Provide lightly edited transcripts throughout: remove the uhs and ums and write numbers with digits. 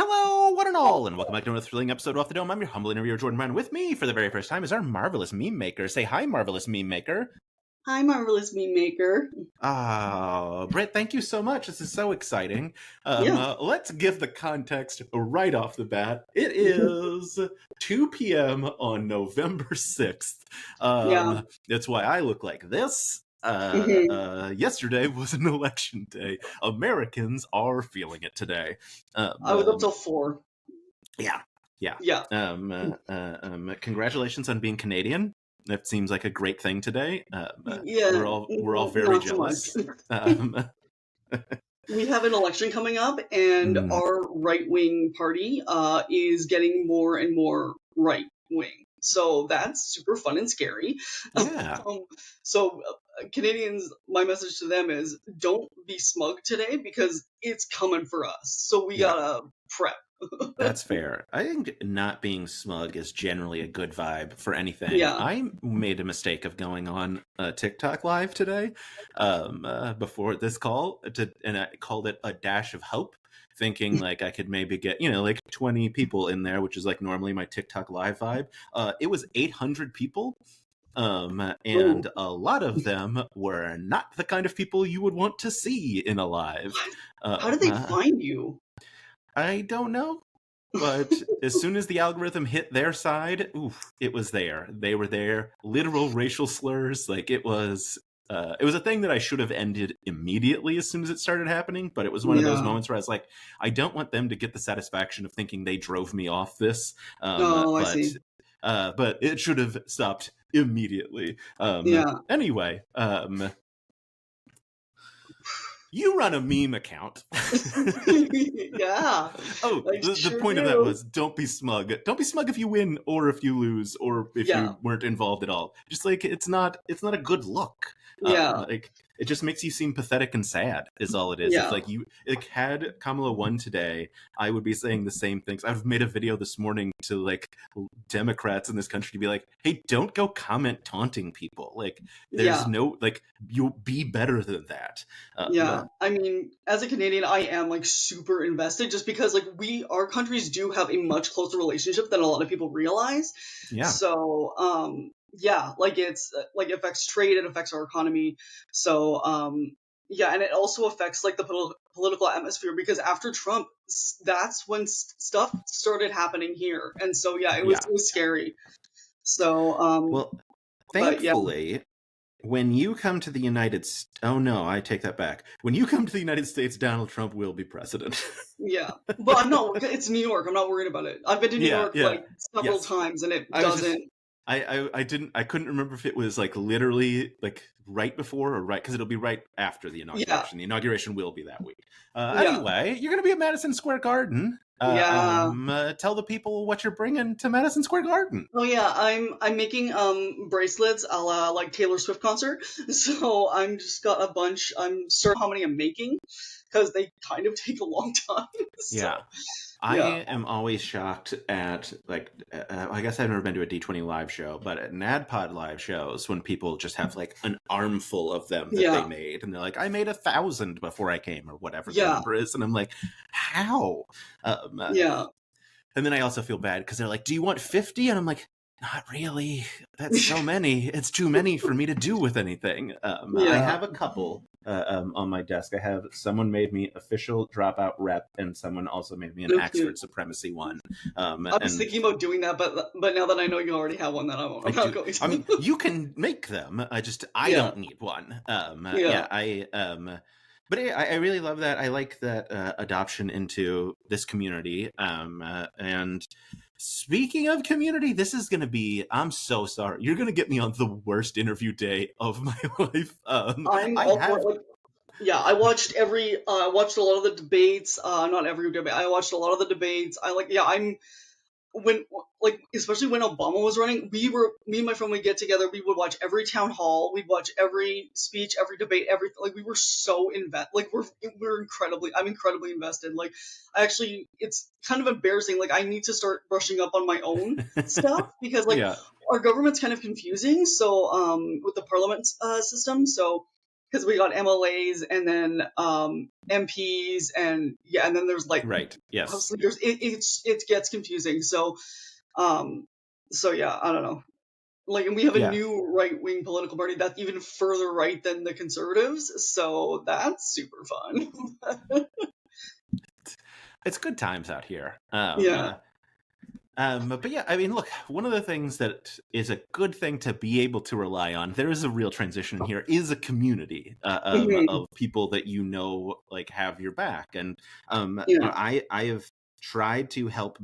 Hello, one and all, and welcome back to another thrilling episode of Off the Dome. I'm your humble interviewer, Jordan Brown. With me for the very first time is our marvelous meme maker. Say hi, marvelous meme maker. Hi, marvelous meme maker. Britt, thank you so much. This is so exciting. Let's give the context right off the bat. It is 2 p.m. on November 6th. That's why I look like this. Yesterday was an election day. Americans are feeling it today. I was up till 4. Yeah. Congratulations on being Canadian. That seems like a great thing today. We're all very jealous. We have an election coming up, and our right-wing party is getting more and more right-wing. So that's super fun and scary. Yeah. Canadians, my message to them is don't be smug today because it's coming for us. So we gotta prep. That's fair. I think not being smug is generally a good vibe for anything. Yeah. I made a mistake of going on TikTok live today before this call, and I called it a dash of hope, thinking like I could maybe get, like 20 people in there, which is like normally my TikTok live vibe. It was 800 people. And a lot of them were not the kind of people you would want to see in a live. How did they find you? I don't know, but as soon as the algorithm hit their side, it was there. They were there. Literal racial slurs. Like it was a thing that I should have ended immediately as soon as it started happening. But it was one of those moments where I was like, I don't want them to get the satisfaction of thinking they drove me off this. I see. But it should have stopped immediately. Anyway, you run a meme account. Yeah. The point of that was don't be smug. Don't be smug if you win or if you lose or if you weren't involved at all. Just like it's not a good look. It just makes you seem pathetic and sad is all it is. Yeah. It's like had Kamala won today, I would be saying the same things. I've made a video this morning to like Democrats in this country to be like, hey, don't go comment taunting people. Like there's no, like, you'll be better than that. I mean, as a Canadian, I am like super invested just because like our countries do have a much closer relationship than a lot of people realize. Yeah. So, like it's like it affects trade, it affects our economy. So, and it also affects like the political atmosphere because after Trump, that's when stuff started happening here. And so, it was scary. So, thankfully, when you come to the United States, oh no, I take that back. When you come to the United States, Donald Trump will be president. But I'm not. It's New York. I'm not worried about it. I've been to New York like several times, and it doesn't. I couldn't remember if it was like literally like right before or right because it'll be right after the inauguration. The inauguration will be that week. Anyway, you're gonna be at Madison Square Garden. Tell the people what you're bringing to Madison Square Garden. Oh yeah, I'm making bracelets a la like Taylor Swift concert. So I'm just got a bunch. I'm certain how many I'm making because they kind of take a long time. I am always shocked at like I guess I've never been to a D20 live show, but at NADPOD live shows when people just have like an armful of them that they made, and they're like, I made 1,000 before I came or whatever the number is, and I'm like, how? And then I also feel bad because they're like, do you want 50? And I'm like, not really. That's so many. It's too many for me to do with anything. I have a couple on my desk. I have someone made me official dropout rep, and someone also made me an Oxford supremacy one. I was thinking about doing that, but now that I know you already have one, then I'm not going to. I mean, you can make them. I don't need one. But I really love that. I like that adoption into this community. And speaking of community, this is going to be, I'm so sorry. You're going to get me on the worst interview day of my life. I watched I watched a lot of the debates. Not every debate. I watched a lot of the debates. Especially when Obama was running, me and my friend would get together, we would watch every town hall, we'd watch every speech, every debate, everything. Like we were so I'm incredibly invested. Like it's kind of embarrassing. Like I need to start brushing up on my own stuff because our government's kind of confusing. So, with the parliament system. So because we got MLAs and then MPs and and then there's like right, yes, obviously there's it gets confusing. So yeah, I don't know. Like, and we have a new right-wing political party that's even further right than the Conservatives, so that's super fun. It's good times out here. Yeah. But yeah, I mean, look, one of the things that is a good thing to be able to rely on, there is a real transition here, is a community of people that like have your back. And I have tried to help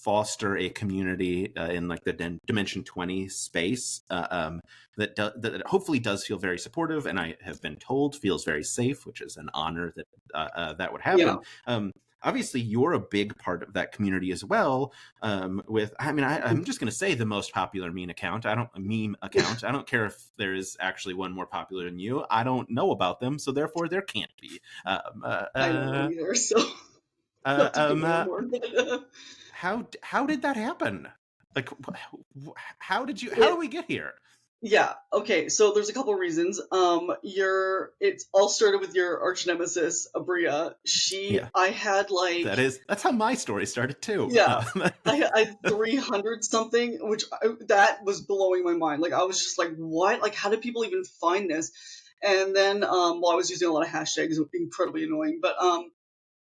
foster a community in like the Dimension 20 space that hopefully does feel very supportive, and I have been told feels very safe, which is an honor that that would happen. Obviously, you're a big part of that community as well. I'm just going to say the most popular meme account. I don't care if there is actually one more popular than you. I don't know about them, so therefore there can't be. I don't know either. So how did that happen? Like, how did we get here? Yeah. Okay. So there's a couple reasons. It's all started with your arch nemesis, Aabria. I had like that's how my story started too. Yeah. I had 300 something, which that was blowing my mind. Like I was just like, what? Like, how did people even find this? And then, I was using a lot of hashtags, incredibly annoying. But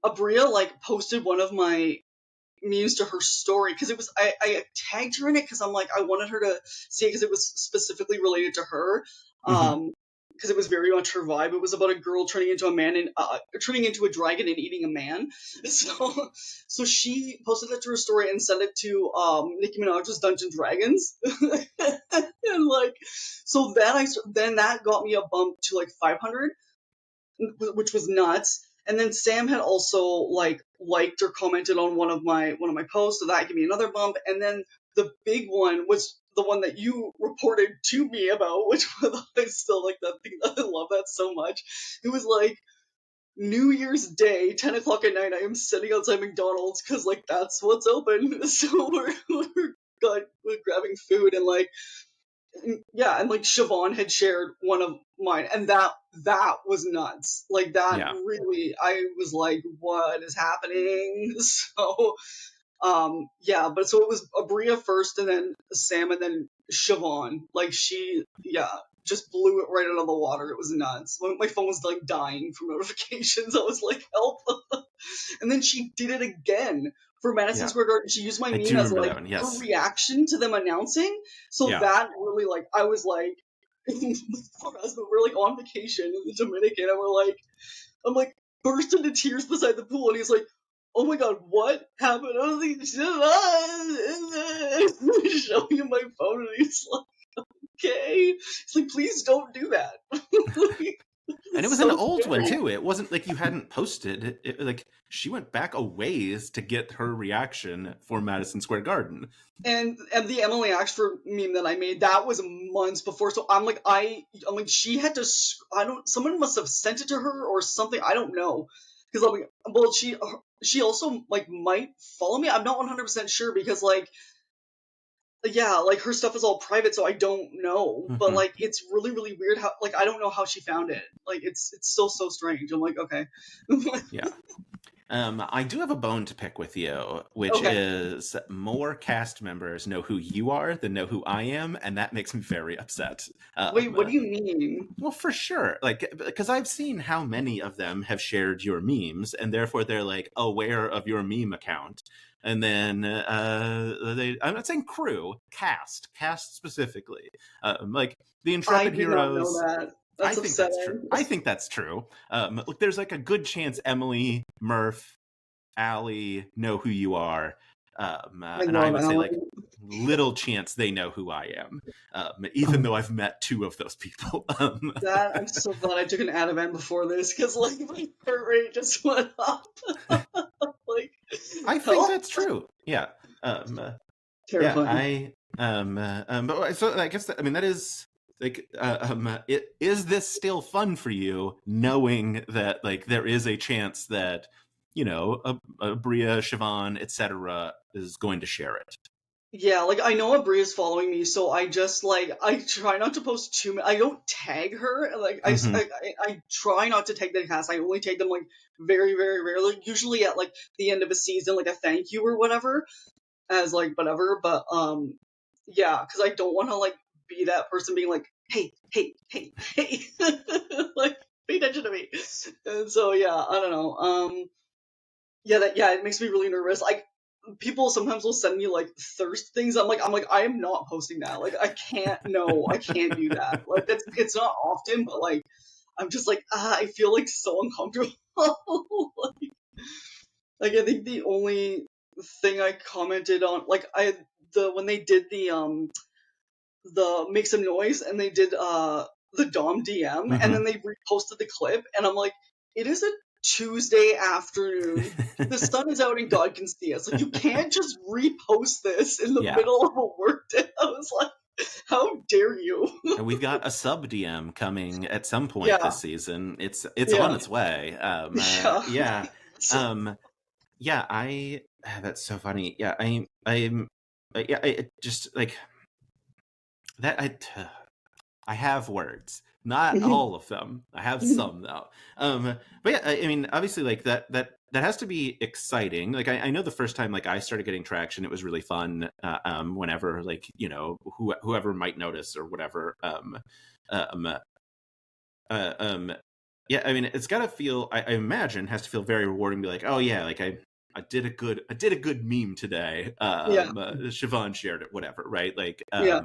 Aabria like posted one of my memes to her story because it was I tagged her in it because I'm like I wanted her to see it because it was specifically related to her because it was very much her vibe. It was about a girl turning into a man and turning into a dragon and eating a man. So she posted that to her story and sent it to Nicki Minaj's Dungeons Dragons and like so then that got me a bump to like 500, which was nuts. And then Sam had also like liked or commented on one of my posts, so that gave me another bump. And then the big one was the one that you reported to me about, which I still like that thing. I love that so much. It was like New Year's Day, 10 o'clock at night. I am sitting outside McDonald's because like that's what's open. So we're grabbing food and like. Yeah, and like Siobhan had shared one of mine, and that was nuts. Like that really, I was like, "What is happening?" So, but so it was Aabria first, and then Sam, and then Siobhan. Like she, just blew it right out of the water. It was nuts. My phone was like dying from notifications. I was like, "Help!" And then she did it again for Madison Square Garden. She used my meme as like her reaction to them announcing. So that really like I was like, poor husband, we're like on vacation in the Dominican, and I'm like burst into tears beside the pool, and he's like, "Oh my god, what happened?" I was like, show you my phone, and he's like, "Okay." He's like, "Please don't do that." And it was an old one too. It wasn't like you hadn't posted. Like she went back a ways to get her reaction for Madison Square Garden. And the Emily Axford meme that I made, that was months before. So I'm like, she had to. Someone must have sent it to her or something. I don't know. Because I'm like, well, she also like might follow me. I'm not 100% sure because like. Yeah, like her stuff is all private, so I don't know. But like, it's really, really weird how like I don't know how she found it. Like, it's still so strange. I'm like, okay. Yeah. I do have a bone to pick with you, which is more cast members know who you are than know who I am, and that makes me very upset. Wait, what do you mean? Well, for sure, like because I've seen how many of them have shared your memes, and therefore they're like aware of your meme account. And then I'm not saying crew, cast specifically, like the Intrepid Heroes. I did not know that. That's upsetting. I think that's true. Look, there's like a good chance Emily, Murph, Allie know who you are. And I would say like little chance they know who I am, even though I've met two of those people. I'm so glad I took an Ativan before this because like my heart rate just went up. Like, I think that's true. Yeah. Terrifying. But so I guess that is like, is this still fun for you, knowing that like there is a chance that Aabria, Siobhan, etc. is going to share it? Yeah, like I know Aabria is following me, so I just like I try not to post too many. I don't tag her. Like Mm-hmm. I try not to tag the cast. I only tag them like very very rarely. Usually at like the end of a season, like a thank you or whatever, as like whatever. But yeah, because I don't want to like be that person being like, hey hey hey hey, like pay attention to me. And so yeah, I don't know. Yeah, it makes me really nervous. Like people sometimes will send me like thirst things. I'm like I am not posting that. Like I can't. No, I can't do that. Like it's not often, but like I'm just like I feel like so uncomfortable. Like I think the only thing I commented on, like when they did the make some noise and they did the Dom DM and Mm-hmm. then they reposted the clip and I'm like, it is a Tuesday afternoon. The sun is out and God can see us. Like you can't just repost this in the Yeah. middle of a workday. I was like, how dare you? And we've got a sub DM coming at some point Yeah, this season. It's yeah, on its way. yeah. Yeah. So, Um, yeah. That's so funny. Yeah. I'm. Yeah. I just like that. I have words, not all of them. I have some though. But yeah, I mean, obviously, like that has to be exciting. Like I know the first time like I started getting traction, it was really fun. Whenever like whoever might notice or whatever. Um, um, yeah, I mean, it's got to feel. I imagine has to feel very rewarding. To be like, oh yeah, like I did a good meme today. yeah, Siobhan shared it, whatever, right? Like, yeah.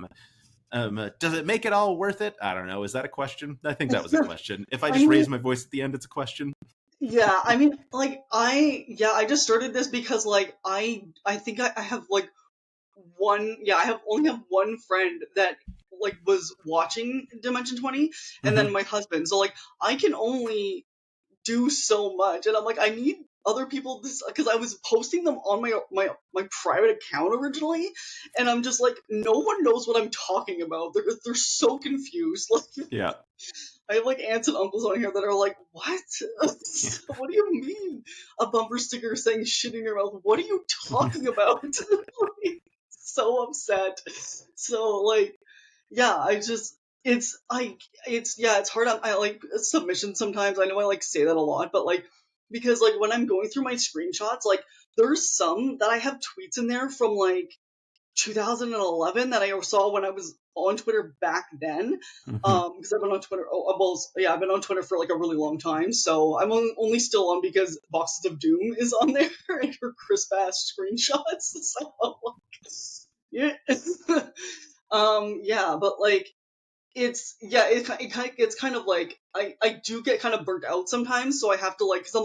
does it make it all worth it? I don't know. Is that a question? I think that was a question. If I I just mean, raise my voice at the end, it's a question. yeah, I mean, like I just started this because like I think I have like one yeah I have only have one friend that like was watching Dimension 20 and Mm-hmm. then my husband, so like I can only do so much and I'm like I need other people because I was posting them on my private account originally and I'm just like no one knows what I'm talking about. They're so confused. Like Yeah. I have like aunts and uncles on here that are like, what? Yeah. What do you mean? A bumper sticker saying shit in your mouth? What are you talking about? Like, so upset. So like, yeah, I just it's hard on I like submissions sometimes. I know I like say that a lot, but like because like when I'm going through my screenshots, like there's some that I have tweets in there from like 2011 that I saw when I was on Twitter back then. Mm-hmm. Because I've been on Twitter. Oh, well, yeah, I've been on Twitter for like a really long time. So I'm only still on because Boxes of Doom is on there and her crisp ass screenshots. So yeah, yeah, but like it's kind of like I do get kind of burnt out sometimes, so I have to like because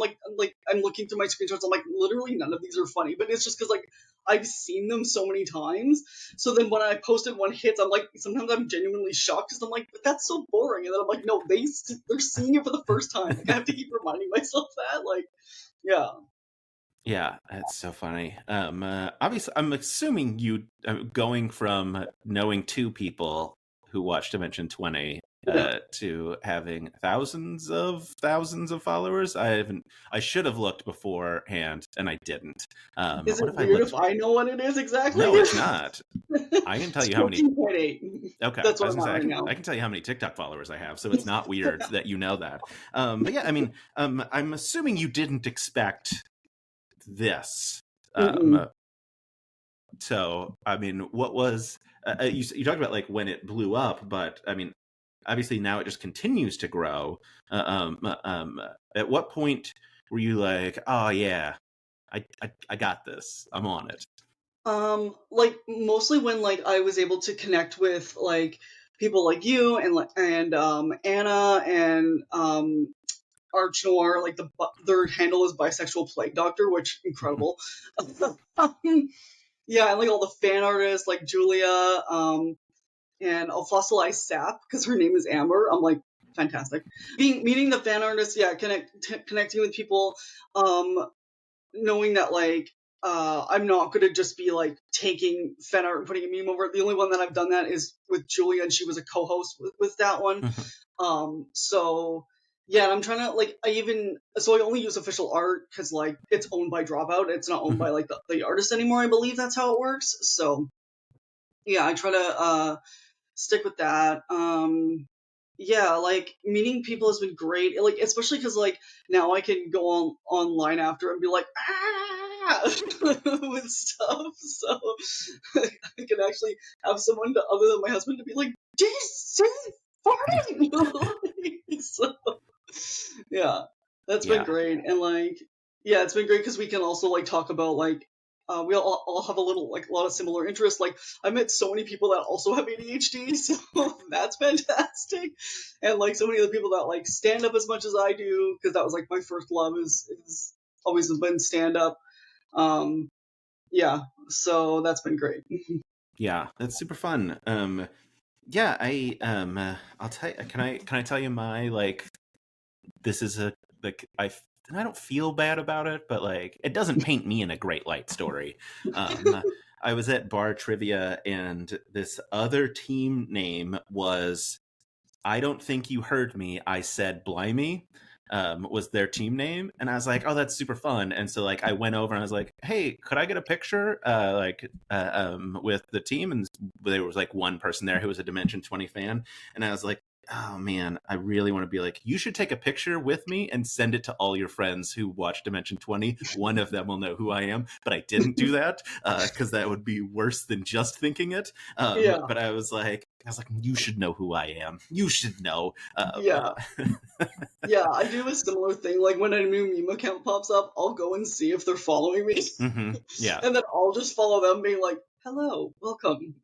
I'm looking through my screenshots, I'm like literally none of these are funny, but it's just because like I've seen them so many times. So then when I posted one hits, I'm like sometimes I'm genuinely shocked because I'm like, but that's so boring, and then I'm like, no, they're seeing it for the first time. Like I have to keep reminding myself that, like, yeah, Yeah, that's so funny. Obviously, I'm assuming you going from knowing two people who watch Dimension 20 yeah. to having thousands of followers. I should have looked beforehand, and I didn't. Is What it if I weird looked? if I know what it is exactly? No, it's not. I can tell It's you how many. 14.8. Okay, That's I what was I'm gonna at say right now. I can tell you how many TikTok followers I have, so it's not weird that you know that. But yeah, I mean, I'm assuming you didn't expect this. Mm-mm. Um, so I mean, what was you talked about like when it blew up, but I mean, obviously now it just continues to grow. At what point were you like, oh yeah, I got this, I'm on it? Like mostly when like I was able to connect with like people like you and Anna and Arch Noir, like their handle is bisexual plague doctor, which incredible. Yeah, and like all the fan artists like Julia, and a fossilized sap because her name is Amber. I'm like fantastic. Meeting the fan artists, yeah, connecting with people, um, knowing that like I'm not gonna just be like taking fan art and putting a meme over it. The only one that I've done that is with Julia, and she was a co-host with that one. So yeah, and I'm trying to like I only use official art because like it's owned by Dropout. It's not owned by like the artist anymore. I believe that's how it works. So yeah, I try to stick with that. Yeah, like meeting people has been great. Like especially because like now I can go online after and be like with stuff. So I can actually have someone other than my husband to be like, "Jesus, farting!" So yeah, that's been Yeah. great. And like, yeah, it's been great because we can also like talk about like we all have a little like a lot of similar interests. Like I met so many people that also have ADHD, so that's fantastic. And like so many other people that like stand up as much as I do, because that was like my first love is always been stand up. Um, yeah, so that's been great. Yeah, that's super fun. Yeah, I'll tell you, can I tell you my, like, this is a, like, I don't feel bad about it, but like it doesn't paint me in a great light story. I was at bar trivia and this other team name was, I don't think you heard me, I said blimey, was their team name. And I was like, oh, that's super fun. And so like I went over and I was like, hey, could I get a picture with the team? And there was like one person there who was a Dimension 20 fan. And I was like, oh man, I really want to be like, you should take a picture with me and send it to all your friends who watch Dimension 20. One of them will know who I am. But I didn't do that because that would be worse than just thinking it. Yeah, But I was like, you should know who I am. You should know. yeah. Yeah, I do a similar thing. Like when a new meme account pops up, I'll go and see if they're following me. Yeah. And then I'll just follow them being like, hello, welcome.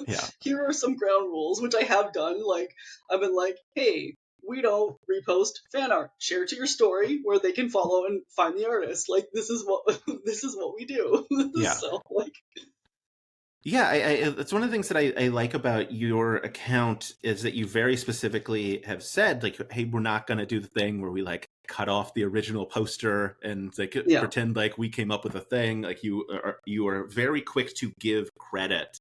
Yeah. Here are some ground rules, which I have done. Like I've been like, hey, we don't repost fan art. Share it to your story where they can follow and find the artist. Like this is what this is what we do. Yeah. So like Yeah, it's one of the things that I like about your account is that you very specifically have said, like, hey, we're not going to do the thing where we like cut off the original poster and like yeah. pretend like we came up with a thing. Like you are very quick to give credit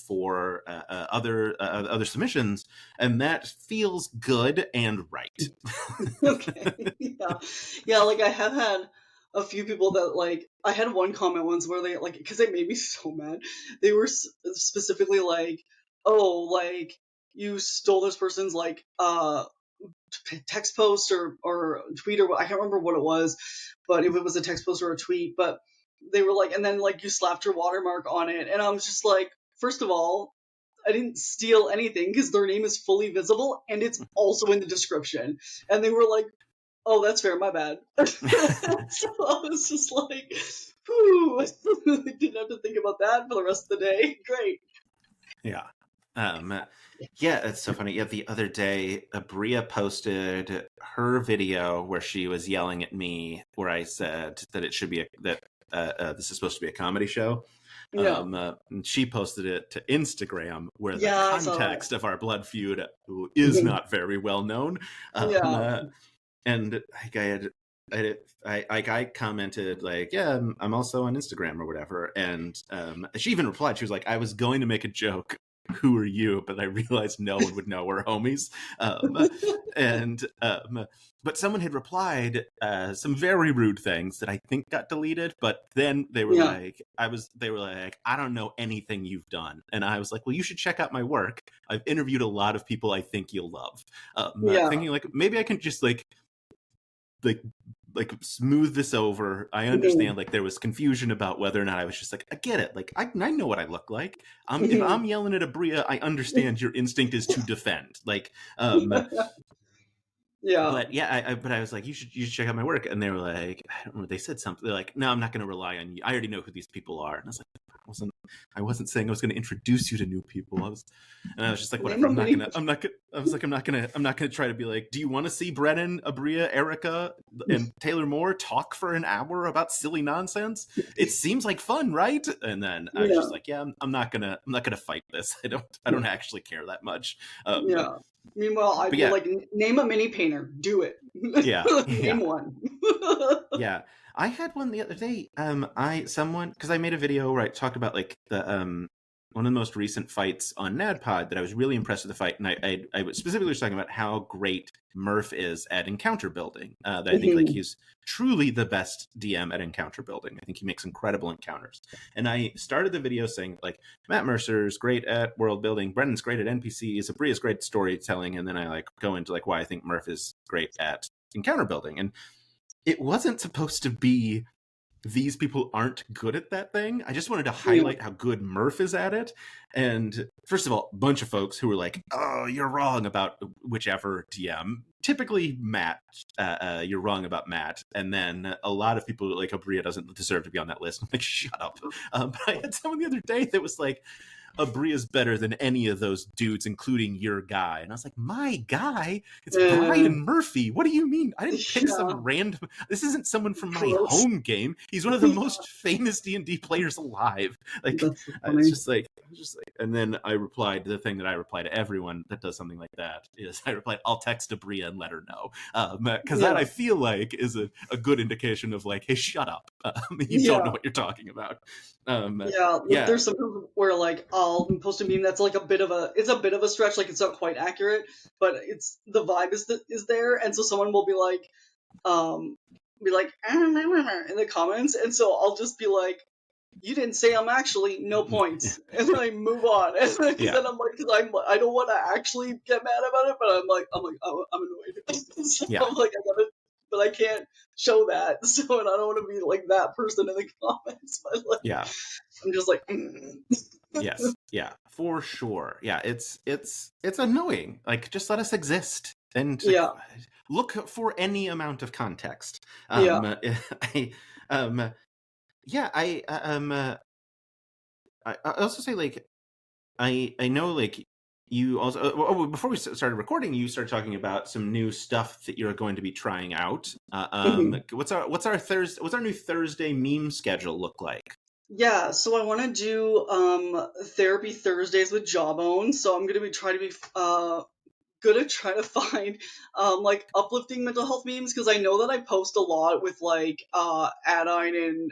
for other submissions, and that feels good and right. Okay. Yeah. Yeah, like I have had a few people that like I had one comment once where they like because they made me so mad. They were specifically like, "Oh, like you stole this person's like text post or tweet or I can't remember what it was, but if it was a text post or a tweet, but they were like and then like you slapped your watermark on it." And I was just like, "First of all, I didn't steal anything because their name is fully visible and it's also in the description." And they were like, "Oh, that's fair, my bad." So I was just like, whew, I didn't have to think about that for the rest of the day. Great. Yeah. Yeah, it's so funny. Yeah, the other day, Aabria posted her video where she was yelling at me, where I said that it should be this is supposed to be a comedy show. Yeah. And she posted it to Instagram, where the Yeah, I saw that. context of our blood feud is not very well known. Yeah. And like I commented like, yeah, I'm also on Instagram or whatever, and she even replied. She was like, I was going to make a joke, who are you? But I realized no one would know we're homies. But someone had replied some very rude things that I think got deleted. But then they were Yeah. like, I don't know anything you've done. And I was like, well, you should check out my work. I've interviewed a lot of people I think you'll love. Yeah. Thinking like, maybe I can just like smooth this over. I understand like there was confusion about whether or not I was just like, I get it. Like I know what I look like. If I'm yelling at Aabria, I understand your instinct is to defend. Like, Yeah. but yeah, but I was like, you should check out my work. And they were like, I don't know, they said something. They're like, no, I'm not going to rely on you. I already know who these people are. And I was like, I wasn't saying I was going to introduce you to new people. I was just like, whatever. I'm not gonna try to be like, do you want to see Brennan, Aabria, Erica, and Taylor Moore talk for an hour about silly nonsense? It seems like fun, right? And then I was just like, yeah, I'm not gonna fight this. I don't actually care that much. Yeah. Meanwhile, I'd be like, name a mini painter. Do it. Yeah. Name one. Yeah. I had one the other day. Because I made a video where I talked about like the one of the most recent fights on NADPOD that I was really impressed with the fight, and I was specifically talking about how great Murph is at encounter building. That I think like he's truly the best DM at encounter building. I think he makes incredible encounters. And I started the video saying like Matt Mercer's great at world building, Brendan's great at NPCs, Aabria's great at storytelling, and then I like go into like why I think Murph is great at encounter building. And it wasn't supposed to be these people aren't good at that thing. I just wanted to highlight how good Murph is at it. And first of all, a bunch of folks who were like, oh, you're wrong about whichever DM. Typically Matt, you're wrong about Matt. And then a lot of people like Aabria doesn't deserve to be on that list. I'm like, shut up. But I had someone the other day that was like, Aabria's better than any of those dudes, including your guy. And I was like, my guy? It's Brian Murphy. What do you mean? I didn't pick some random... This isn't someone from my home game. He's one of the most famous D&D players alive. Like, That's so it's just like... And then I replied, the thing that I reply to everyone that does something like that is I replied, I'll text Aabria and let her know. Because that I feel like is a good indication of like, hey, shut up. You don't know what you're talking about. There's some people where like I'll post a meme that's like a bit of a stretch, like it's not quite accurate, but it's the vibe is there, and so someone will be like in the comments, and so I'll just be like, you didn't say I'm actually no points, and then I move on, and then I'm like, because I don't want to actually get mad about it, but I'm annoyed. So I'm like, but I can't show that, so and I don't want to be like that person in the comments. But like, I'm just like, yes, for sure. Yeah, it's annoying. Like, just let us exist and look for any amount of context. I also say like I know like you also before we started recording you started talking about some new stuff that you're going to be trying out. What's our new Thursday meme schedule look like? Yeah, so I want to do therapy Thursdays with Jawbone. So I'm gonna try to find like uplifting mental health memes, because I know that I post a lot with like Adine and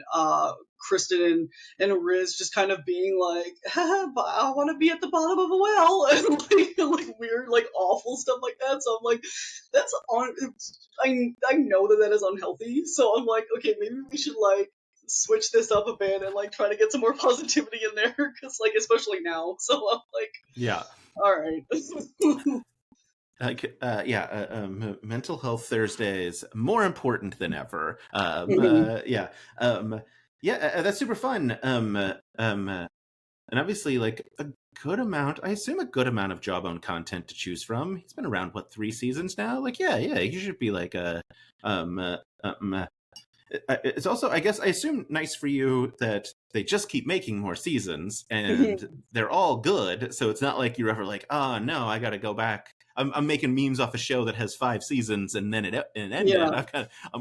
Kristen and Riz just kind of being like, but I want to be at the bottom of a well, and like weird like awful stuff like that. So I'm like, that's on. I know that is unhealthy. So I'm like, okay, maybe we should like switch this up a bit and like try to get some more positivity in there, because like especially now. So I'm like, all right. Mental health Thursdays more important than ever. That's super fun. And obviously, like a good amount of Jawbone content to choose from. He's been around 3 seasons now. Like, you should be like it's also, I guess, I assume nice for you that they just keep making more seasons and they're all good. So it's not like you're ever like, oh no, I got to go back. I'm making memes off a show that has 5 seasons and then it ended.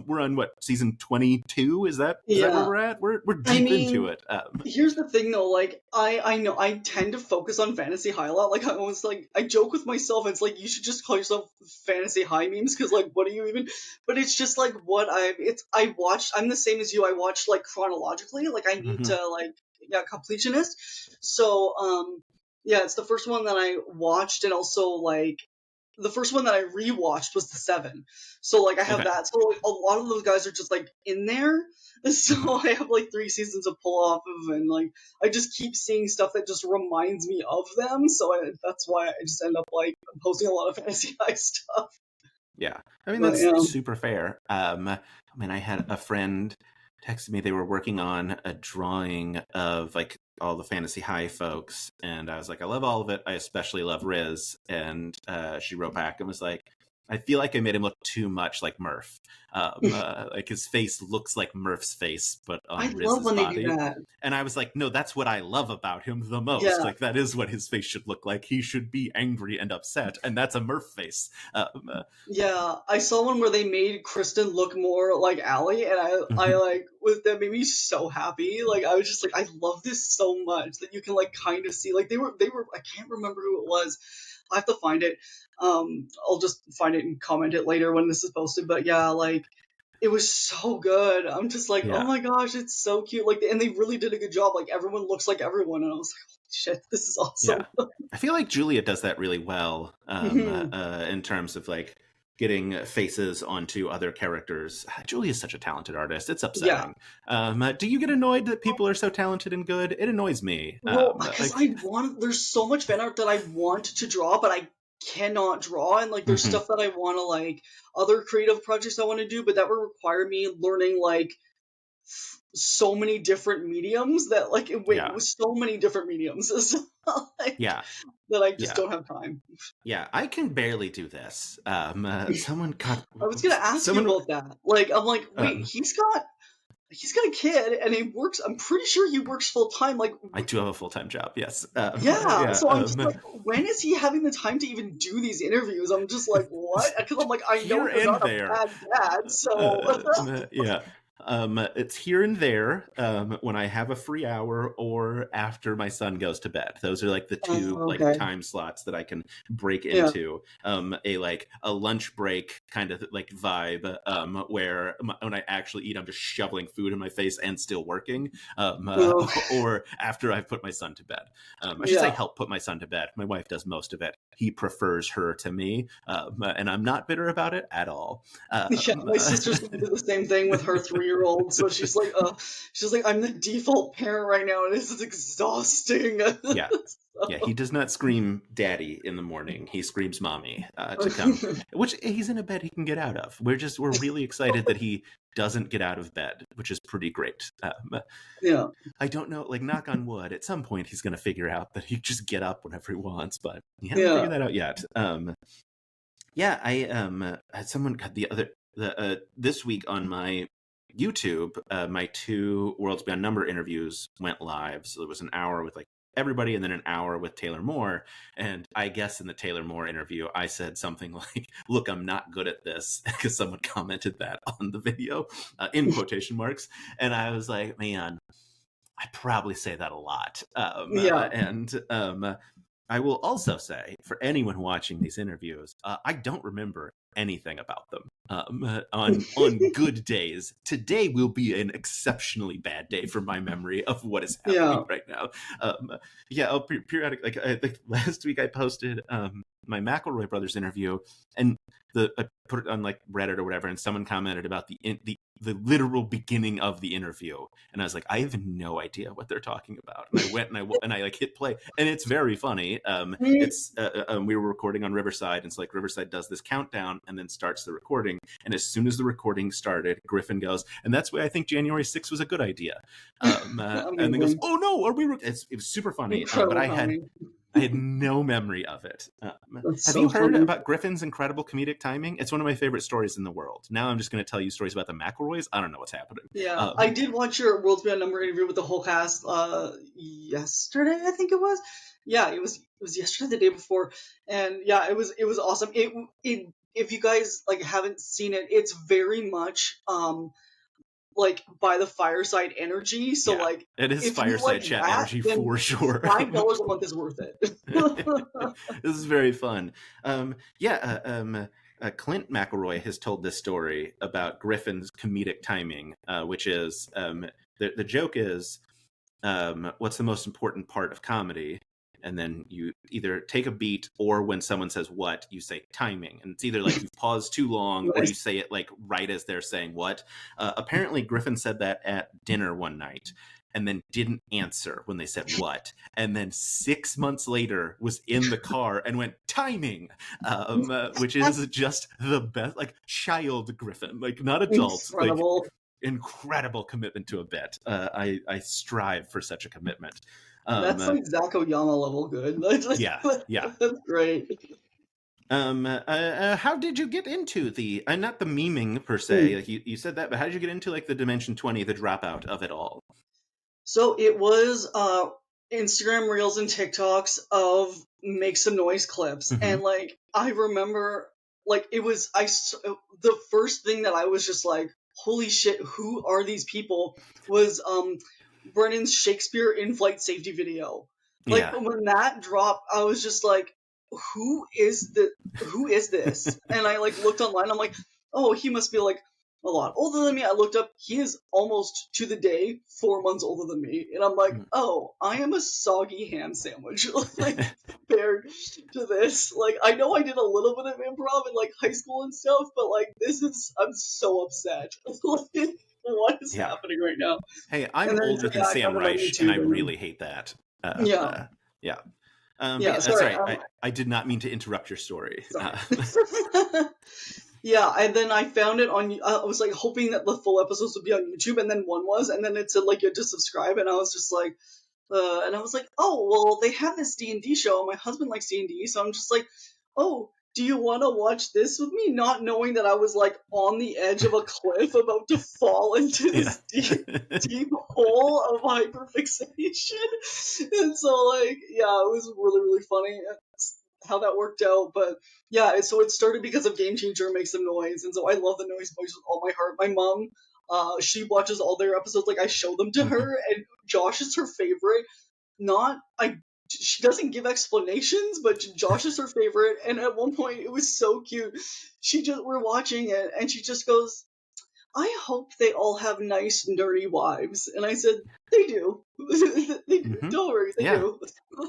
We're on season 22? Is that where we're at? We're deep into it. Here's the thing though, like I know I tend to focus on fantasy high a lot. Like I always like I joke with myself. It's like you should just call yourself fantasy high memes, because like what do you even? But it's just like I watched. I'm the same as you. I watched like chronologically. Like I need to like completionist. So it's the first one that I watched, and also like the first one that I rewatched was the 7. So like I have that. So like, a lot of those guys are just like in there. So I have like 3 seasons to pull off of, and like I just keep seeing stuff that just reminds me of them. So that's why I just end up like posting a lot of fantasy high stuff. Yeah, I mean that's super fair. I mean, I had a friend texted me, they were working on a drawing of like all the fantasy high folks, and I was like, I love all of it, I especially love Riz. And she wrote back and was like, I feel like I made him look too much like Murph. Like his face looks like Murph's face, but on Riz's love when body. They do that. And I was like, no, that's what I love about him the most. Yeah. Like that is what his face should look like. He should be angry and upset, and that's a Murph face. Yeah, I saw one where they made Kristen look more like Allie, and I like that made me so happy. Like I was just like, I love this so much that you can like kind of see like they were I can't remember who it was. I have to find it. I'll just find it and comment it later when this is posted. But yeah, like It was so good. I'm just like, oh Yeah. my gosh, it's so cute. Like, and they really did a good job. Like, everyone looks like everyone, and I was like, holy shit, this is Yeah. awesome. I feel like Julia does that really well Mhm. in terms of like getting faces onto other characters. Julia's such a talented artist. It's Yeah. upsetting. Do you get annoyed that people are so talented and good? It annoys me. Well, because Like, there's so much fan art that I want to draw, but I cannot draw, and like there's mhm. stuff that I want to like other creative projects I want to do, but that would require me learning like so many different mediums that like wait, Yeah, with so many different mediums, so, like yeah, that I just yeah, don't have time. yeah. I can barely do this. Someone got I was gonna ask you someone. about that. Like, I'm like, wait, Um, he's got a kid, and he works. I'm pretty sure he works full time. Like, I do have a full time job. Yes. yeah. Yeah. So I'm just like, when is he having the time to even do these interviews? I'm just like, what? Because I'm like, I know Here you're and not a there. bad dad, so Yeah. It's here and there when I have a free hour or after my son goes to bed. Those are like the two like okay, time slots that I can break yeah, into. A lunch break kind of like vibe where when I actually eat, I'm just shoveling food in my face and still working. no, Or after I've put my son to bed. I should say yeah. help put my son to bed. My wife does most of it. He prefers her to me, and I'm not bitter about it at all. Yeah, my sister's gonna do the same thing with her 3-year-old. So she's like, I'm the default parent right now, and this is exhausting. Yeah. Yeah, he So, does not scream daddy in the morning. He screams mommy to come, which he's in a bed he can get out of. We're really excited that he doesn't get out of bed, which is pretty great. yeah, I don't know, like knock on wood, at some point he's going to figure out that he just get up whenever he wants, but he hasn't yeah. figured that out yet. Yeah, I had someone got this week on my YouTube, my 2 Worlds Beyond Number interviews went live. So it was an hour with like everybody and then an hour with Taylor Moore. And I guess in the Taylor Moore interview, I said something like, look, I'm not good at this, because someone commented that on the video in quotation marks. And I was like, man, I probably say that a lot. Yeah. I will also say, for anyone watching these interviews, I don't remember anything about them. On good days, today will be an exceptionally bad day for my memory of what is happening Yeah. right now. Yeah, I'll periodic. Like I think last week I posted my McElroy brothers interview, and I put it on like Reddit or whatever, and someone commented about the literal beginning of the interview, and I was like, I have no idea what they're talking about. And I went and I like hit play, and it's very funny. It's we were recording on Riverside, and so like Riverside does this countdown and then starts the recording, and as soon as the recording started, Griffin goes, and that's why I think January 6th was a good idea. And then goes, Amazing. oh no, are we? It was super funny, but Incredible I timing. had no memory of it. That's Have so you heard funny. about Griffin's incredible comedic timing? It's one of my favorite stories in the world. Now I'm just going to tell you stories about the McElroys. I don't know what's happening. Yeah, I did watch your World's Beyond Number interview with the whole cast yesterday, I think it was. Yeah, it was yesterday, the day before, and yeah, it was awesome. It if you guys like haven't seen it, it's very much like by the fireside energy. So Yeah, like it is if you like fireside chat that, energy then for sure. $5 a month is worth it. This is very fun. Clint McElroy has told this story about Griffin's comedic timing, which is the joke is, what's the most important part of comedy? And then you either take a beat, or when someone says what, you say timing. And it's either like you've paused too long, or you Nice. say it like right as they're saying what. Apparently, Griffin said that at dinner one night, and then didn't answer when they said what. And then 6 months later was in the car and went timing, which is just the best, like child Griffin, like not adult, like Incredible. incredible commitment to a bit. I strive for such a commitment. That's like Zach Oyama level good. Yeah, yeah. That's great. How did you get into the not the memeing per Mm. se? Like you said that, but how did you get into like the Dimension 20, the dropout of it all? So it was Instagram Reels and TikToks of make some noise clips, Mm-hmm. and like I remember, like the first thing that I was just like, holy shit, who are these people? Was Brennan's Shakespeare in flight safety video. Like Yeah. when that dropped, I was just like, who is this? And I like looked online. I'm like, oh, he must be like a lot older than me. I looked up, he is almost to the day 4 months older than me. And I'm like, oh, I am a soggy ham sandwich, like, compared to this. Like, I know I did a little bit of improv in, like, high school and stuff, but, like, I'm so upset. Like, what is happening right now? Hey, I'm older than Sam Reich, and I really hate that. Yeah. Yeah. That's sorry. I did not mean to interrupt your story. Yeah, and then I found it on. I was like hoping that the full episodes would be on YouTube, and then one was, and then it said like you had to subscribe, and I was just like, and I was like, oh well, they have this D&D show. My husband likes D&D, so I'm just like, oh, do you want to watch this with me? Not knowing that I was like on the edge of a cliff, about to fall into this deep hole of hyperfixation, and so like, yeah, it was really really funny how that worked out. But yeah, so it started because of Game Changer Makes Some Noise, and so I love the Noise Boys with all my heart. My mom, she watches all their episodes, like I show them to her, and Josh is her favorite. She doesn't give explanations, but Josh is her favorite. And at one point, it was so cute. We're watching it, and she just goes, I hope they all have nice, nerdy wives. And I said, they do. They do. Don't worry, they do.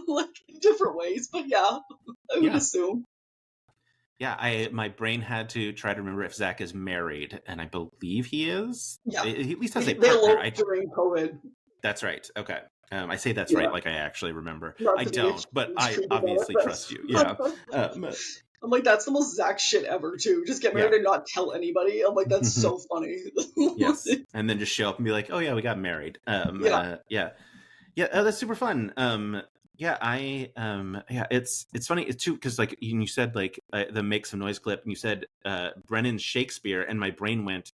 Like, in different ways, but yeah, I would assume. Yeah, my brain had to try to remember if Zach is married, and I believe he is. Yeah. He at least has a partner. They eloped during COVID. That's right. Okay. I say that's right like I actually remember. I don't, but I obviously trust you. Yeah. I'm like, that's the most Zach shit ever, too. Just get married and not tell anybody. I'm like, that's so funny. Yes. And then just show up and be like, oh, yeah, we got married. Yeah, that's super fun. It's funny, too, because, like, you said, like, the Make Some Noise clip, and you said Brennan's Shakespeare, and my brain went,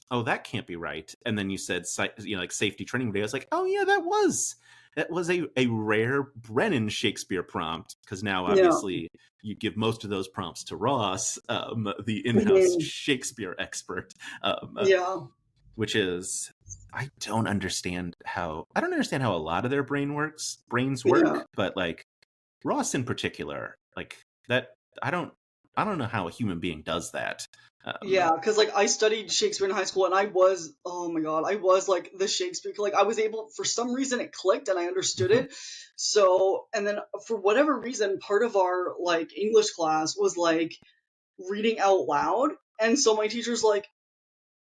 oh, that can't be right. And then you said, like, safety training video. I was like, oh, yeah, that was a rare Brennan Shakespeare prompt, because now obviously you give most of those prompts to Ross, the in-house Shakespeare expert. Which is, I don't understand how a lot of their brains work, but like Ross in particular, like that, I don't know how a human being does that. Because like I studied Shakespeare in high school, and I was like the Shakespeare, like I was able, for some reason it clicked and I understood it. So, and then for whatever reason, part of our like English class was like reading out loud, and so my teacher's like,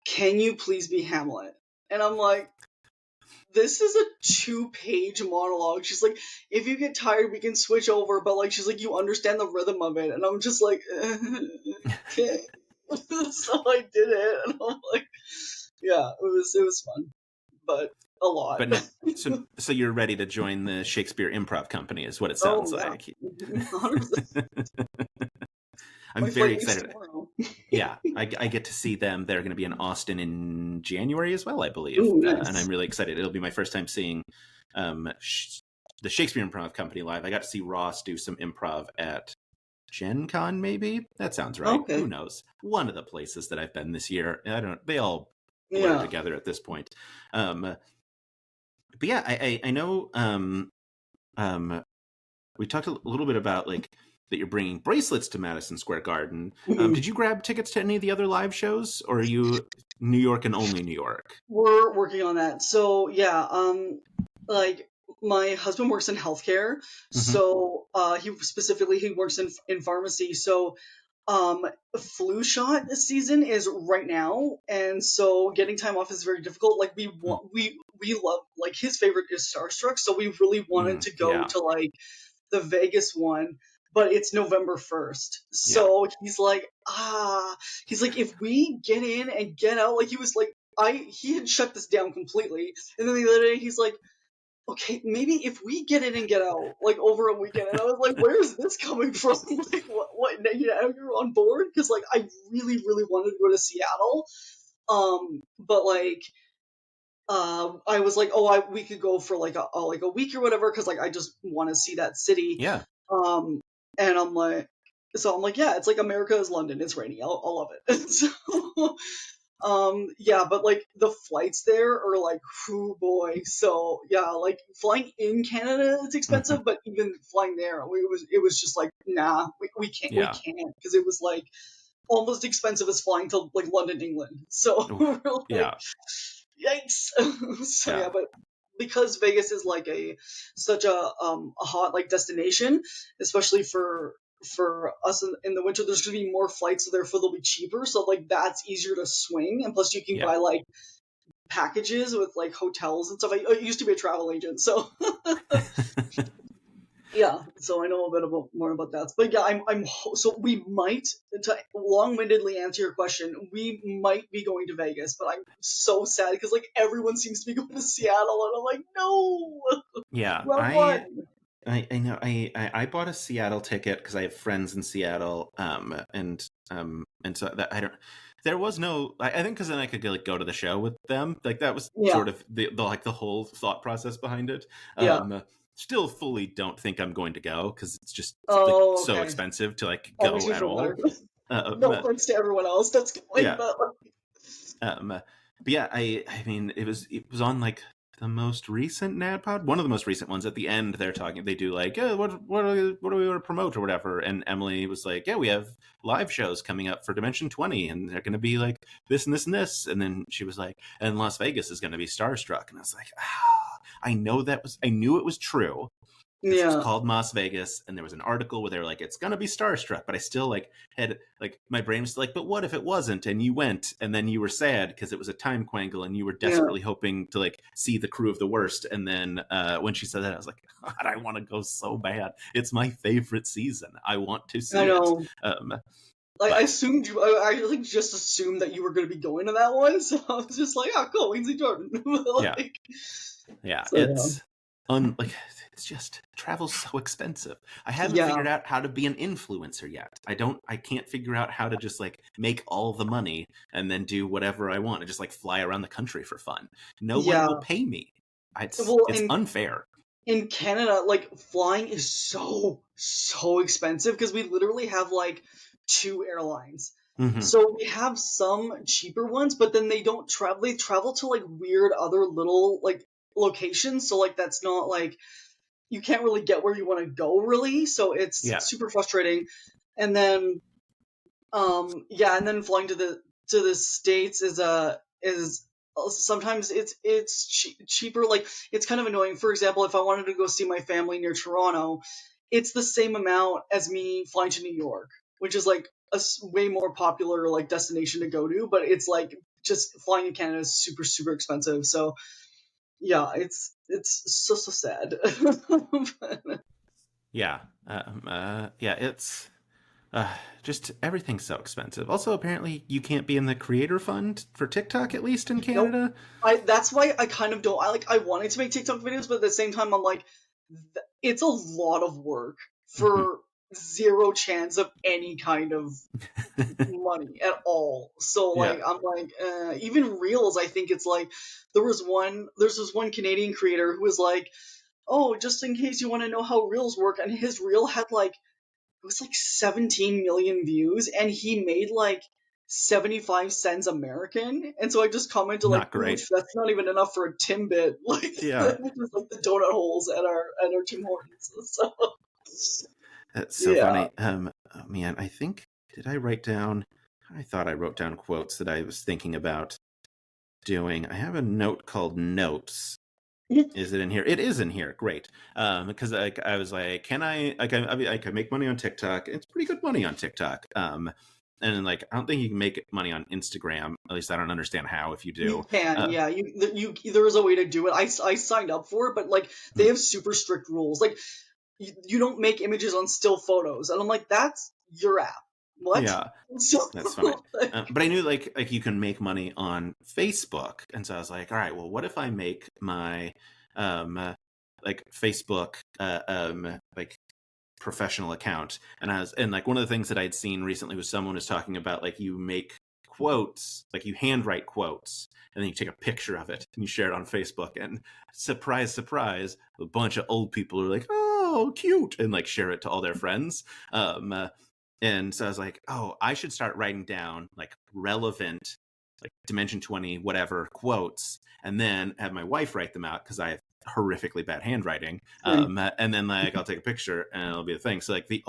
can you please be Hamlet? And I'm like, this is a 2-page monologue. She's like, if you get tired, we can switch over, but like, she's like, you understand the rhythm of it. And I'm just like, okay. So I did it, and I'm like, yeah, it was fun, but a lot. But so you're ready to join the Shakespeare Improv Company, is what it sounds like. 100%. I'm very excited. Yeah, I get to see them. They're going to be in Austin in January as well, I believe. Ooh, nice. And I'm really excited. It'll be my first time seeing the Shakespeare Improv Company live. I got to see Ross do some improv at Gen Con, maybe? That sounds right. Okay. Who knows? One of the places that I've been this year. They all blur together at this point. But yeah, I know we talked a little bit about like that you're bringing bracelets to Madison Square Garden. Did you grab tickets to any of the other live shows, or are you New York and only New York? We're working on that. So yeah, like my husband works in healthcare, so he works in pharmacy. So flu shot this season is right now, and so getting time off is very difficult. Like we love, like his favorite is Starstruck, so we really wanted to go to like the Vegas one, but it's November 1st. So he's like, if we get in and get out, like he was like, he had shut this down completely, and then the other day he's like, okay, maybe if we get in and get out, like over a weekend. And I was like, where is this coming from? Like, what, you're on board? Because like, I really, really wanted to go to Seattle. But like, I was like, we could go for like a week or whatever, because like I just want to see that city. Yeah. And I'm like, yeah, it's like America is London. It's rainy. I'll love it. So, but like the flights there are like, whoo boy. So yeah, like flying in Canada is expensive, but even flying there, it was just like, nah, we can't, because it was like almost expensive as flying to like London, England. So we're like, yeah. yikes. So Yeah. but because Vegas is like such a hot like destination, especially for us in the winter, there's gonna be more flights, so therefore they'll be cheaper. So like that's easier to swing, and plus you can Yeah. buy like packages with like hotels and stuff. I used to be a travel agent, so yeah, so I know a bit more about that. But yeah, so we might, to long-windedly answer your question, we might be going to Vegas, but I'm so sad because like everyone seems to be going to Seattle, and I'm like, no, Yeah. wrong I one. know. I bought a Seattle ticket because I have friends in Seattle. And so that I don't. There was no. I think because then I could like go to the show with them. Like that was Yeah, sort of the like the whole thought process behind it. yeah. Still fully don't think I'm going to go because it's just like Oh, so okay. expensive to like That makes go me at feel better. all. No Um, offense to everyone else that's going, yeah. but like, But yeah, I mean, it was on like the most recent NADPOD, one of the most recent ones. At the end, they do like, what do we want to promote or whatever. And Emily was like, yeah, we have live shows coming up for Dimension 20, and they're going to be like this and this and this. And then she was like, and Las Vegas is going to be Starstruck. And I was like, I knew it was true. This was yeah. called Las Vegas, and there was an article where they were like, it's gonna be Starstruck, but I still like had like my brain was like, but what if it wasn't? And you went, and then you were sad because it was a time quangle, and you were desperately hoping to like see the crew of the worst. And then when she said that, I was like, God, I want to go so bad. It's my favorite season. I want to see I know. it. I assumed you. I like just assumed that you were going to be going to that one, so I was just like, "Oh, cool, Ainsley Jordan." Like, yeah, so, it's like it's just travel's so expensive. I haven't figured out how to be an influencer yet. I can't figure out how to just like make all the money and then do whatever I want and just like fly around the country for fun. No one will pay me. It's unfair. In Canada, like flying is so expensive because we literally have like 2 airlines. Mm-hmm. So we have some cheaper ones, but then they don't travel. They travel to like weird other little like locations. So like that's not like you can't really get where you want to go really. So it's super frustrating. And then and then flying to the States is sometimes it's cheaper. Like it's kind of annoying. For example, if I wanted to go see my family near Toronto, it's the same amount as me flying to New York, which is like a way more popular like destination to go to. But it's like just flying in Canada is super expensive. So yeah, it's so sad. Yeah, it's. Just everything's so expensive. Also, apparently, you can't be in the creator fund for TikTok, at least in Canada. Nope. That's why I kind of don't. I wanted to make TikTok videos, but at the same time, I'm like, it's a lot of work for zero chance of any kind of money at all. So like, I'm like, even Reels. I think it's like there's this one Canadian creator who was like, oh, just in case you want to know how Reels work, and his Reel had like. It was like 17 million views, and he made like 75 cents American. And so I just commented like, "Oof, that's not even enough for a Timbit." Like, which was like the donut holes at our Tim Hortons. So that's so funny. Oh, man, I think did I write down? I thought I wrote down quotes that I was thinking about doing. I have a note called notes. Is it in here? It is in here. Great. Because I was like, can I can make money on TikTok? It's pretty good money on TikTok. And like, I don't think you can make money on Instagram. At least I don't understand how. If you do, you can. You there is a way to do it. I signed up for it, but like they have super strict rules. Like you don't make images on still photos, and I'm like, that's your app. What? Yeah, that's funny. But I knew like you can make money on Facebook, and so I was like, all right, well, what if I make my like Facebook like professional account? And like one of the things that I'd seen recently was someone was talking about like you make quotes, like you handwrite quotes, and then you take a picture of it and you share it on Facebook, and surprise, a bunch of old people are like, oh, cute, and like share it to all their friends. And so I was like, oh, I should start writing down like relevant, like Dimension 20, whatever quotes, and then have my wife write them out because I have horrifically bad handwriting. And then like I'll take a picture and it'll be a thing. So like the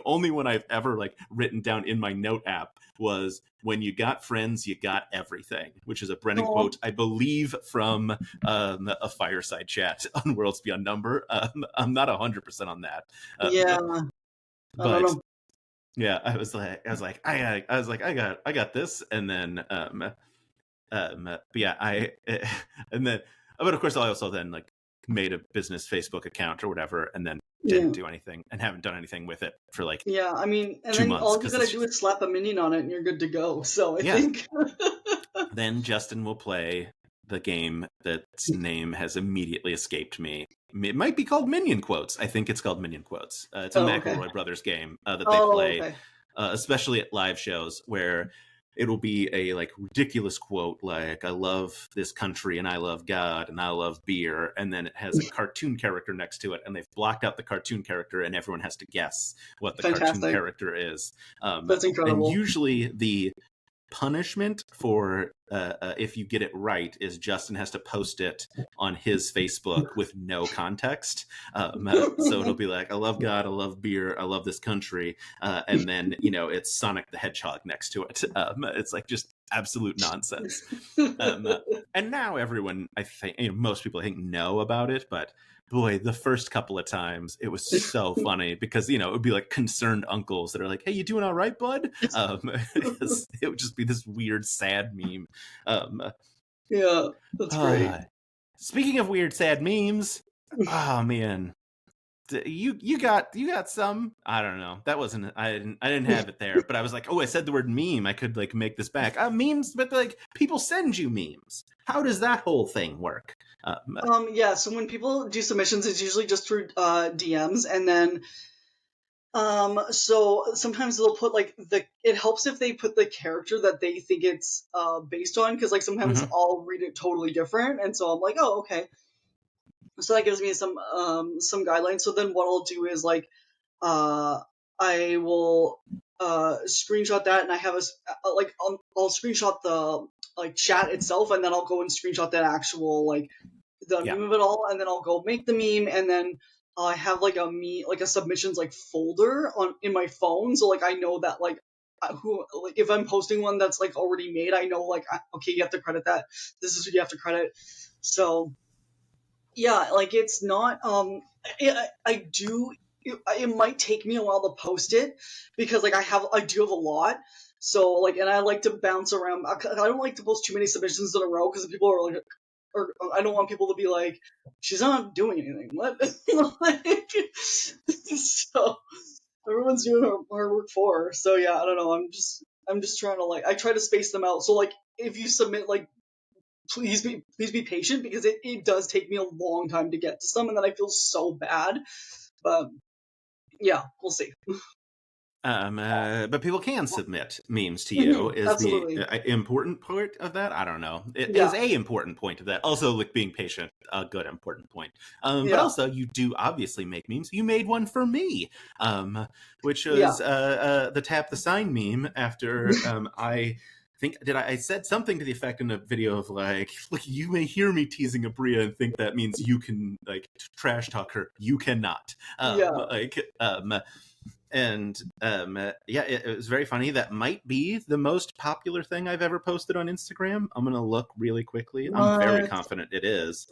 only one I've ever like written down in my note app was, when you got friends, you got everything, which is a Brennan quote, I believe, from a fireside chat on Worlds Beyond Number. I'm not 100% on that. But yeah, I got this, and then but yeah, but of course I also then like made a business Facebook account or whatever, and then didn't do anything and haven't done anything with it for like I mean, and 2 then months. All you gotta do is slap a minion on it and you're good to go. So I think then Justin will play the game that's name has immediately escaped me. It might be called Minion Quotes. I think it's called Minion Quotes. It's a McElroy Brothers game that they play, especially at live shows, where it'll be a like ridiculous quote like, I love this country and I love God and I love beer, and then it has a cartoon character next to it, and they've blocked out the cartoon character and everyone has to guess what the cartoon character is. That's incredible. And usually the punishment for if you get it right is Justin has to post it on his Facebook with no context. So it'll be like, I love God, I love beer, I love this country, and then it's Sonic the Hedgehog next to it. It's like just absolute nonsense. And now everyone, I think, most people I think know about it, but boy, the first couple of times it was so funny because it would be like concerned uncles that are like, "Hey, you doing all right, bud?" It would just be this weird, sad meme. Yeah, that's great. Speaking of weird, sad memes, oh man, you got some. I don't know. That wasn't. I didn't have it there, but I was like, oh, I said the word meme. I could like make this back. Memes, but like people send you memes. How does that whole thing work? So when people do submissions, it's usually just through DMs, and then so sometimes they'll put like it helps if they put the character that they think it's based on, because like sometimes I'll read it totally different, and so I'm like, oh, okay. So that gives me some guidelines. So then what I'll do is like I will screenshot that, and I have I'll screenshot the like chat itself, and then I'll go and screenshot that actual like the meme of it all, and then I'll go make the meme, and then I have like a submissions like folder in my phone, so like I know that like if I'm posting one that's like already made, I know like okay, you have to credit that. This is who you have to credit. So yeah, like it's not it might take me a while to post it because like I do have a lot. So like, and I like to bounce around. I don't like to post too many submissions in a row because people are like, or I don't want people to be like, she's not doing anything. What? So everyone's doing her work for her. So yeah, I don't know. I'm just trying to like, I try to space them out. So like, if you submit like, please be patient because it does take me a long time to get to some, and then I feel so bad. But yeah, we'll see. But people can submit memes to you. Is Absolutely. The important part of that? I don't know. It is a important point of that. Also, like being patient, a good important point. But also, you do obviously make memes. You made one for me, which was the tap the sign meme after I think I said something to the effect in a video of like, look, you may hear me teasing Aabria and think that means you can like trash talk her. You cannot. And it was very funny. That might be the most popular thing I've ever posted on Instagram. I'm gonna look really quickly. I'm very confident it is.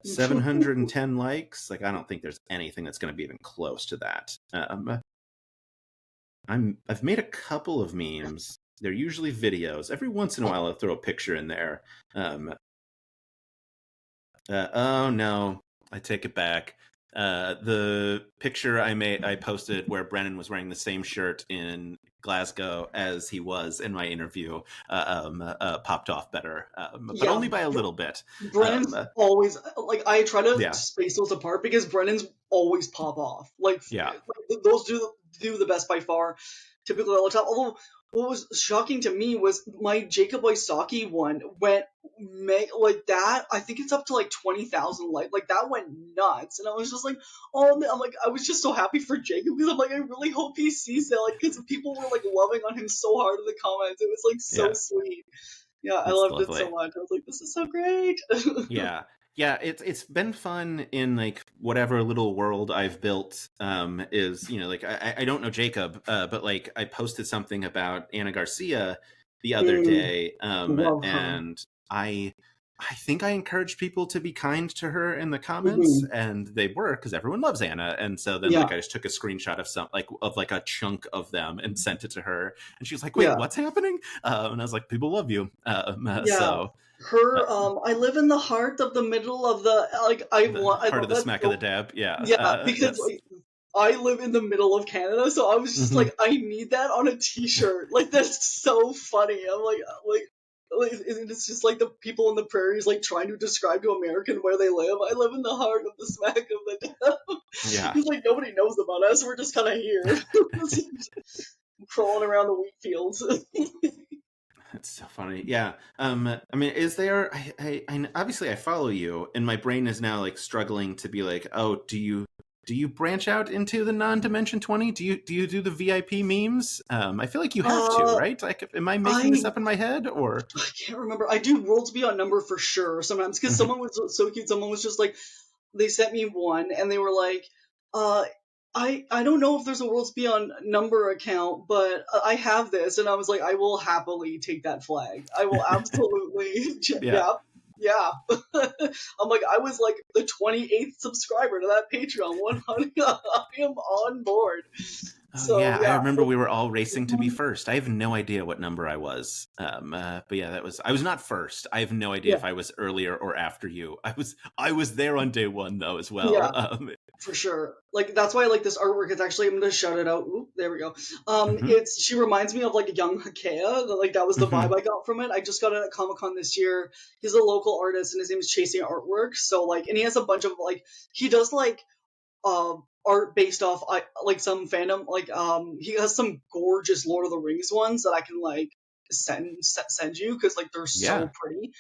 710 likes. Like, I don't think there's anything that's gonna be even close to that. I've made a couple of memes. They're usually videos. Every once in a while I'll throw a picture in there. Oh no, I take it back. The picture I posted where Brennan was wearing the same shirt in Glasgow as he was in my interview popped off better, but only by a little bit. Brennan's always like, I try to space those apart because Brennan's always pop off. Like those do the best by far. Typically all the time. Although what was shocking to me was my Jacob Wysocki one went like that. I think it's up to like 20,000 likes. Like that went nuts, and I was just like, oh man, I'm like, I was just so happy for Jacob because I'm like, I really hope he sees that. Like, because people were like loving on him so hard in the comments. It was like so sweet. Yeah, I loved it so much. I was like, this is so great. Yeah. Yeah, it's been fun in like whatever little world I've built. Is like I don't know Jacob, but like I posted something about Anna Garcia the other day, Love her. and I think I encouraged people to be kind to her in the comments, Hmm. and they were, because everyone loves Anna. And so then Yeah, like I just took a screenshot of a chunk of them and sent it to her, and she was like, "Wait, yeah, what's happening?" And I was like, "People love you." yeah. So. Her, I live in the heart of the middle of the like. The I heart of love the that smack of the so. dab. Yeah, Yeah, because that's. like I live in the middle of Canada, so I was just Mhm. like, I need that on a T-shirt. Like that's so funny. I'm like, it's just like the people in the prairies like trying to describe to American where they live. I live in the heart of the smack of the dam. Yeah, He's like, nobody knows about us. We're just kind of here, crawling around the wheat fields. it's so funny. Yeah, I mean, is there? I obviously I follow you, and my brain is now like struggling to be like, oh, do you branch out into the non-dimension 20? Do you do the VIP memes? I feel like you have to, uh, right? Like, am I making this I up in my head, or? I can't remember. I do Worlds Beyond Number for sure sometimes because Mhm. someone was so cute. Someone was just like, they sent me one and they were like, uh, I don't know if there's a Worlds Beyond Number account, but I have this, and I was like, I will happily take that flag. I will absolutely, Yeah. yeah, yeah. I'm like, I was like the 28th subscriber to that Patreon. 100, I am on board. Oh So yeah, I yeah, remember we were all racing to be mhm, first. I have no idea what number I was. But yeah, I was not first. I have no idea yeah, if I was earlier or after you. I was there on day one though as well. yeah. For sure. Like that's why I like this artwork. It's actually, I'm gonna shout it out. Ooh, there we go. Mhm, It's she reminds me of like a young Hakea. Like that was the vibe mhm. I got from it. I just got it at Comic Con this year. He's a local artist and his name is Chasing Artwork. So like, and he has a bunch of like he does like art based off like some fandom. Like he has some gorgeous Lord of the Rings ones that I can like send you because like they're Yeah. so pretty.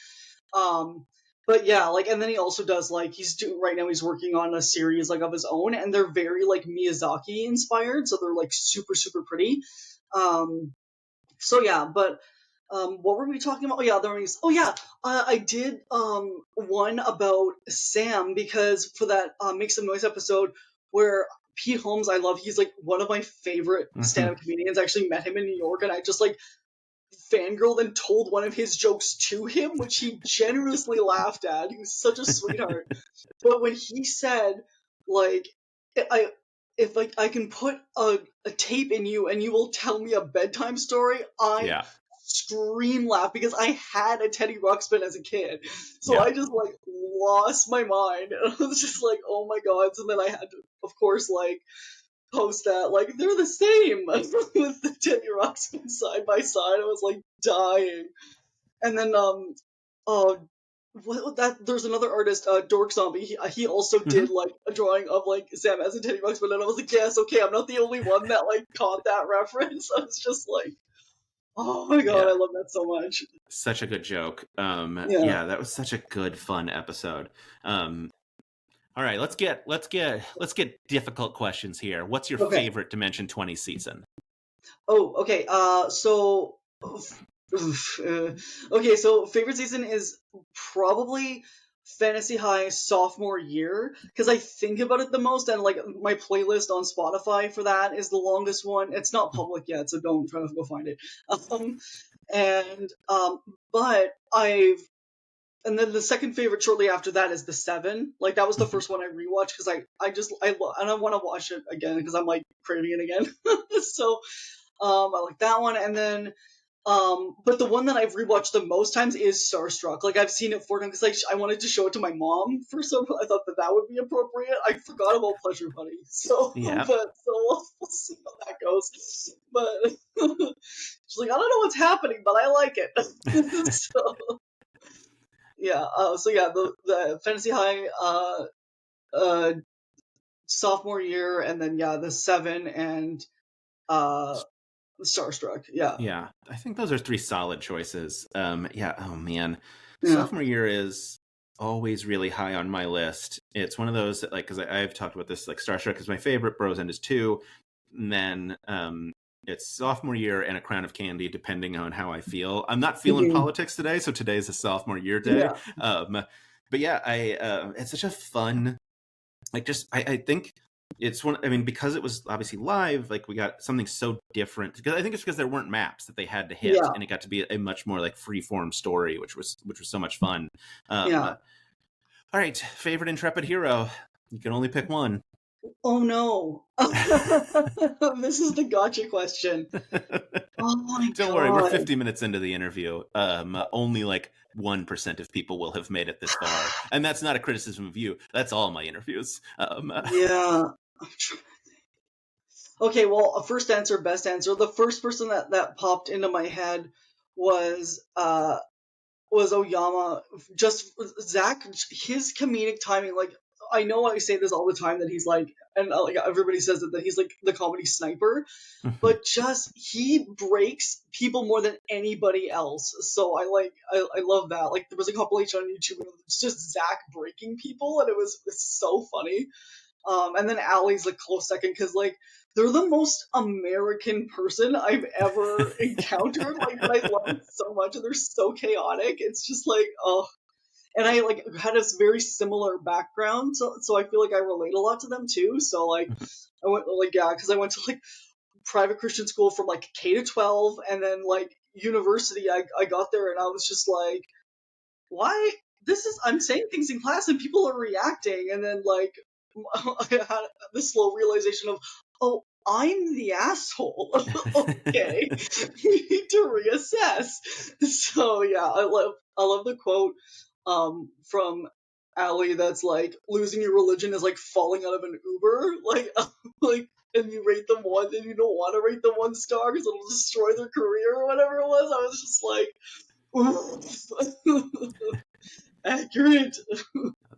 Um, but yeah, like, and then he also does like right now he's working on a series like of his own, and they're very like Miyazaki inspired, so they're like super super pretty. Um, so yeah, but what were we talking about? Oh yeah, there was. Oh yeah, I did one about Sam because for that Make Some Noise episode where Pete Holmes, I love. He's like one of my favorite Mhm. stand-up comedians. I actually met him in New York, and I just like fangirled and told one of his jokes to him, which he generously laughed at. He was such a sweetheart. But when he said, like, I if like I can put a tape in you and you will tell me a bedtime story, I Yeah. scream laugh because I had a Teddy Ruxpin as a kid. So Yeah. I just like lost my mind. And I was just like, oh my god. So then I had to, of course, like post that like they're the same with the Teddy Ruxpin side by side. I was like dying. And then uh what that there's another artist, Dork Zombie. He also did Mhm. like a drawing of like Sam as a Teddy Ruxpin, and I was like, yes, okay, I'm not the only one that like caught that reference. I was just like, oh my god, I Yeah. love that so much. Such a good joke. Yeah. Yeah, that was such a good, fun episode. Um, all right, let's get difficult questions here. What's your Okay. favorite Dimension 20 season? Oh, okay. So, okay. So, favorite season is probably Fantasy High sophomore year because I think about it the most, and like my playlist on Spotify for that is the longest one. It's not public yet, so don't try to go find it. Um, and but I've and then the second favorite shortly after that is the Seven. Like that was the first one I rewatched because and I want to watch it again because I'm like craving it again. So I like that one, and then but the one that I've rewatched the most times is Starstruck. Like I've seen it 4 times because I wanted to show it to my mom for some. I thought that that would be appropriate. I forgot about Pleasure Honey, so Yeah. we'll see how that goes. But she's like, I don't know what's happening, but I like it. So yeah, so yeah, the Fantasy High uh sophomore year, and then yeah, the Seven and uh Starstruck. Yeah, Yeah, I think those are three solid choices. Yeah, oh man. yeah. Sophomore year is always really high on my list. It's one of those that, like, because I've talked about this, like, Star Trek is my favorite, Bros End is two, and then it's sophomore year and A Crown of Candy, depending on how I feel. I'm not feeling Mhm. politics today, so today's a sophomore year day. Yeah. but yeah, it's such a fun, like, just I think it's one. I mean, because it was obviously live, like we got something so different. Because I think it's because there weren't maps that they had to hit, Yeah. and it got to be a much more like free form story, which was so much fun. Yeah. All right, favorite intrepid hero. You can only pick one. Oh no. This is the gotcha question. Oh my Don't worry, we're god. 50 minutes into the interview. Only like 1% of people will have made it this far, and that's not a criticism of you. That's all my interviews. Yeah. Okay, well, a first answer, best answer. The first person that popped into my head was Oyama. Just Zach, his comedic timing. Like, I know I say this all the time that he's like, and like everybody says it, that he's like the comedy sniper, but just he breaks people more than anybody else. So I love that. Like, there was a compilation on YouTube and it's just Zach breaking people, and it's so funny. And then Allie's a close second because like they're the most American person I've ever encountered. Like, I love it so much, and they're so chaotic. It's just like, oh. And I like had a very similar background, so I feel like I relate a lot to them too. So like I went like yeah, because I went to like private Christian school from like K to 12, and then like university. I got there and I was just like, why? I'm saying things in class and people are reacting, and then like I had this slow realization of, oh, I'm the asshole. Okay, we need to reassess. So yeah, I love the quote from Allie that's like, losing your religion is like falling out of an Uber, like, and you rate them one and you don't want to rate them 1 star because it'll destroy their career or whatever it was. I was just like, oof. Accurate.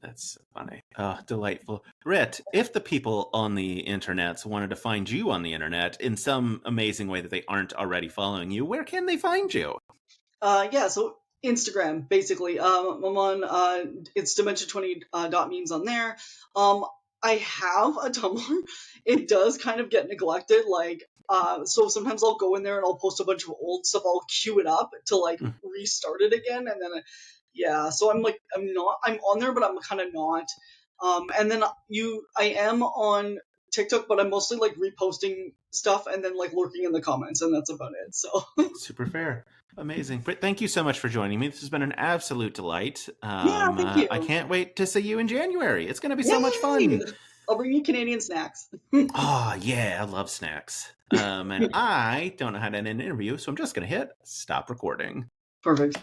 That's funny. Oh, delightful. Britt, if the people on the internet wanted to find you on the internet in some amazing way that they aren't already following you, where can they find you? Yeah, so Instagram, basically. I'm on, it's Dimension20 dot memes on there. I have a Tumblr. It does kind of get neglected, like, so sometimes I'll go in there and I'll post a bunch of old stuff. I'll queue it up to like restart it again, and then yeah. So I'm on there, but I'm kind of not. And then I am on TikTok, but I'm mostly like reposting stuff and then like lurking in the comments, and that's about it. So Super fair. Amazing. Britt, thank you so much for joining me. This has been an absolute delight. yeah, thank you. I can't wait to see you in January. It's going to be so much Yay! fun. I'll bring you Canadian snacks. Oh, yeah, I love snacks. And I don't know how to end an interview, so I'm just going to hit stop recording. Perfect.